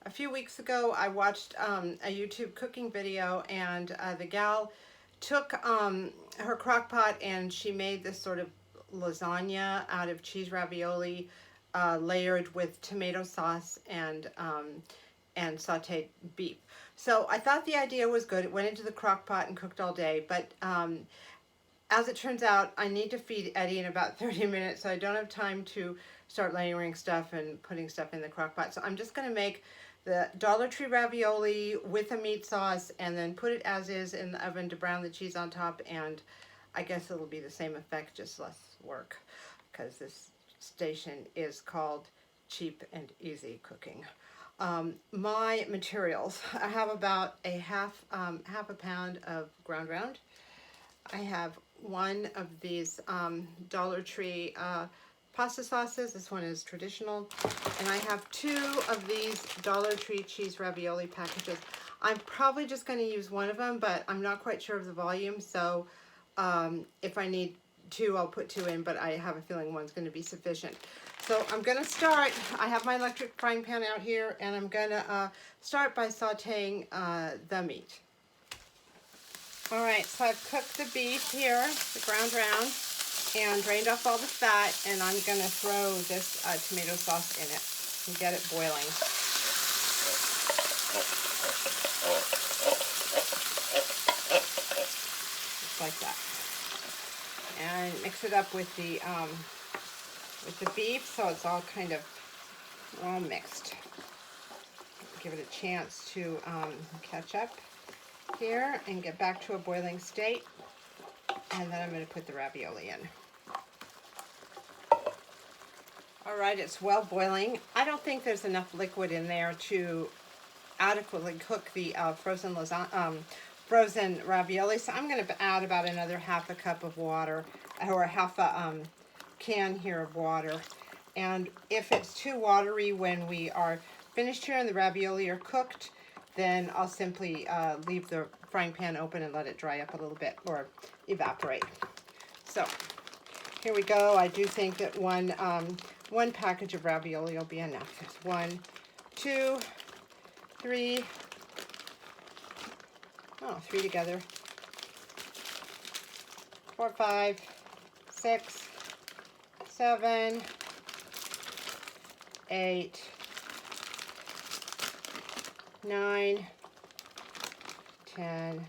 A few weeks ago, I watched a YouTube cooking video, and the gal took her crock pot and she made this sort of lasagna out of cheese ravioli, layered with tomato sauce and sauteed beef. So I thought the idea was good. It went into the crock pot and cooked all day, but as it turns out, I need to feed Eddie in about 30 minutes, so I don't have time to start layering stuff and putting stuff in the crock pot. So I'm just going to make the Dollar Tree ravioli with a meat sauce and then put it as is in the oven to brown the cheese on top, and I guess it'll be the same effect, just less work, because this station is called Cheap and Easy Cooking. My materials, I have about a half a pound of ground round. I have one of these Dollar Tree pasta sauces. This one is traditional. And I have two of these Dollar Tree cheese ravioli packages. I'm probably just going to use one of them, but I'm not quite sure of the volume. So if I need two, I'll put two in, but I have a feeling one's going to be sufficient. So I'm going to start. I have my electric frying pan out here, and I'm going to start by sauteing the meat. All right, so I've cooked the beef here, the ground round, and drained off all the fat, and I'm going to throw this tomato sauce in it and get it boiling. Just like that. And mix it up with the beef, so it's all kind of all mixed. Give it a chance to catch up here and get back to a boiling state, and then I'm going to put the ravioli in. All right, it's well boiling. I don't think there's enough liquid in there to adequately cook the frozen ravioli, so I'm going to add about another half a cup of water, or half a can here of water. And if it's too watery when we are finished here and the ravioli are cooked, then I'll simply leave the frying pan open and let it dry up a little bit, or evaporate. So here we go. I do think that one package of ravioli will be enough. There's 1, 2, 3. Oh, 3 together. 4, 5, 6, 7, 8, 9, 10,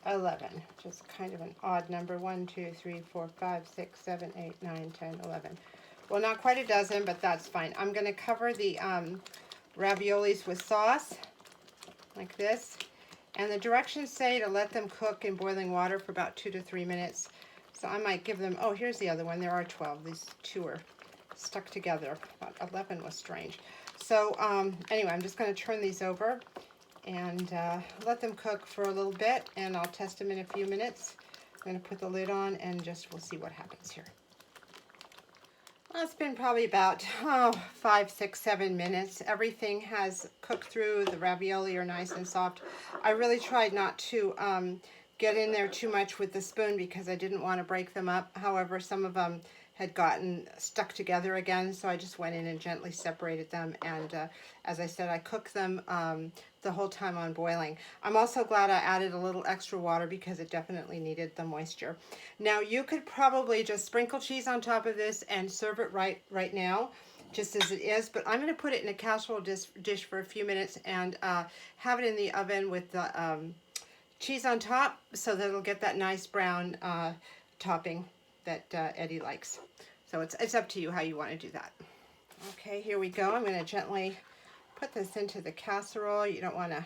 11. Just kind of an odd number. 1, 2, 3, 4, 5, 6, 7, 8, 9, 10, 11. Well, not quite a dozen, but that's fine. I'm going to cover the raviolis with sauce, like this. And the directions say to let them cook in boiling water for about 2 to 3 minutes. So I might give them, oh, here's the other one. There are 12. These two are stuck together. About 11 was strange. So anyway, I'm just going to turn these over and let them cook for a little bit, and I'll test them in a few minutes. I'm going to put the lid on and we'll see what happens here. Well, it's been probably about 5, 6, 7 minutes. Everything has cooked through. The ravioli are nice and soft. I really tried not to get in there too much with the spoon because I didn't want to break them up. However, some of them had gotten stuck together again, so I just went in and gently separated them, and as I said, I cooked them the whole time on boiling. I'm also glad I added a little extra water because it definitely needed the moisture. Now you could probably just sprinkle cheese on top of this and serve it right now, just as it is, but I'm going to put it in a casserole dish for a few minutes and have it in the oven with the cheese on top, so that it'll get that nice brown topping that Eddie likes. So it's up to you how you want to do that. Okay, here we go. I'm going to gently put this into the casserole. You don't want to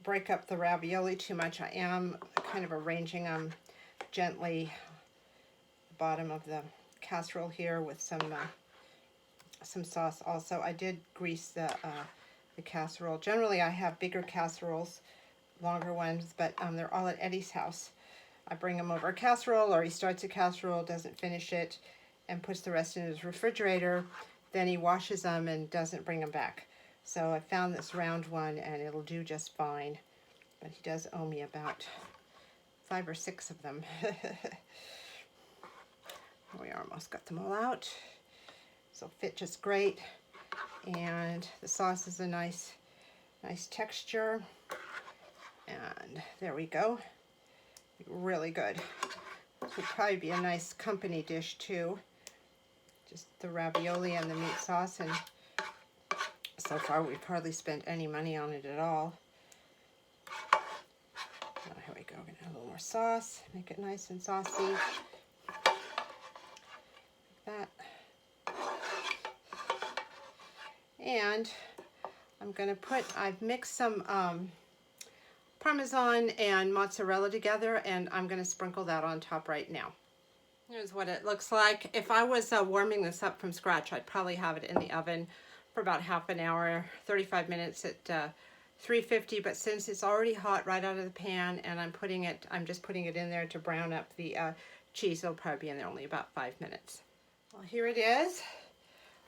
break up the ravioli too much. I am kind of arranging them gently the bottom of the casserole here with some sauce also. I did grease the casserole. Generally I have bigger casseroles, longer ones, but they're all at Eddie's house. I bring him over a casserole, or he starts a casserole, doesn't finish it, and puts the rest in his refrigerator. Then he washes them and doesn't bring them back. So I found this round one, and it'll do just fine. But he does owe me about 5 or 6 of them. We almost got them all out. So fit just great. And the sauce is a nice texture. And there we go. Really good. This would probably be a nice company dish too. Just the ravioli and the meat sauce, and so far we've hardly spent any money on it at all. Oh, here we go. We're gonna add a little more sauce, make it nice and saucy. Like that. And I'm gonna I've mixed some parmesan and mozzarella together, and I'm gonna sprinkle that on top right now. Here's what it looks like. If I was warming this up from scratch, I'd probably have it in the oven for about half an hour, 35 minutes at 350, but since it's already hot right out of the pan and I'm just putting it in there to brown up the cheese, it'll probably be in there only about 5 minutes. Well, here it is,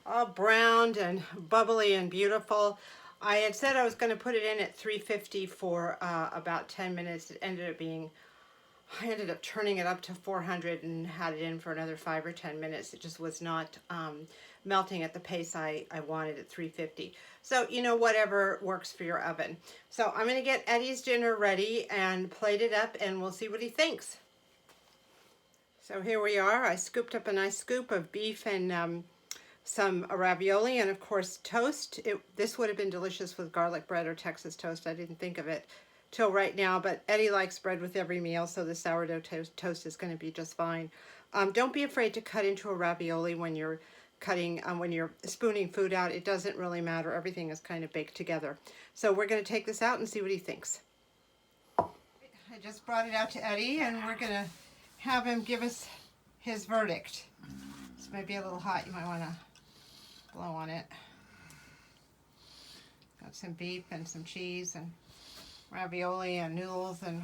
all browned and bubbly and beautiful. I had said I was going to put it in at 350 for about 10 minutes. I ended up turning it up to 400 and had it in for another 5 or 10 minutes. It just was not melting at the pace I wanted at 350. So, you know, whatever works for your oven. So I'm going to get Eddie's dinner ready and plate it up, and we'll see what he thinks. So here we are. I scooped up a nice scoop of beef and some ravioli and, of course, toast. This would have been delicious with garlic bread or Texas toast. I didn't think of it till right now, but Eddie likes bread with every meal, so the sourdough toast is going to be just fine. Don't be afraid to cut into a ravioli when you're when you're spooning food out. It doesn't really matter. Everything is kind of baked together. So we're going to take this out and see what he thinks. I just brought it out to Eddie, and we're going to have him give us his verdict. This might be a little hot. You might want to blow on it. Got some beef and some cheese and ravioli and noodles and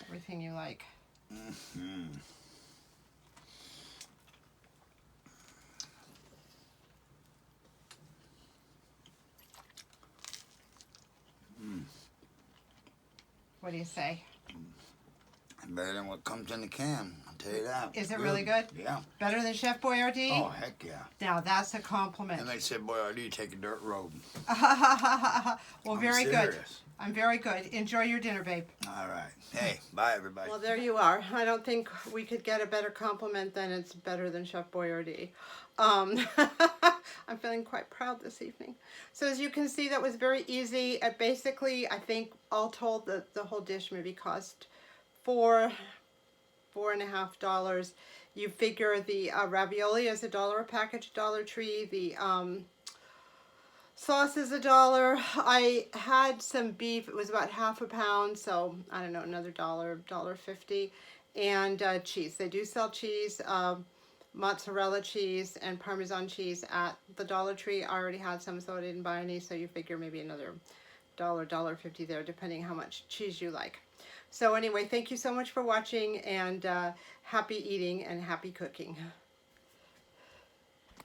everything you like. What do you say? Better than what comes in the can, I'll tell you that. Is it really good? Yeah. Better than Chef Boyardee? Oh, heck yeah. Now that's a compliment. And they said, Boyardee, take a dirt road. Well, very good. I'm very good. Enjoy your dinner, babe. All right. Hey, bye, everybody. Well, there you are. I don't think we could get a better compliment than it's better than Chef Boyardee. I'm feeling quite proud this evening. So as you can see, that was very easy. Basically, I think all told, the whole dish maybe cost $4.50. You figure the ravioli is $1 a package at Dollar Tree. The sauce is $1. I had some beef. It was about half a pound, so I don't know, another $1.50. And cheese. They do sell cheese, mozzarella cheese and Parmesan cheese at the Dollar Tree. I already had some, so I didn't buy any. So you figure maybe another $1.50 there, depending how much cheese you like. So anyway, thank you so much for watching, and happy eating and happy cooking.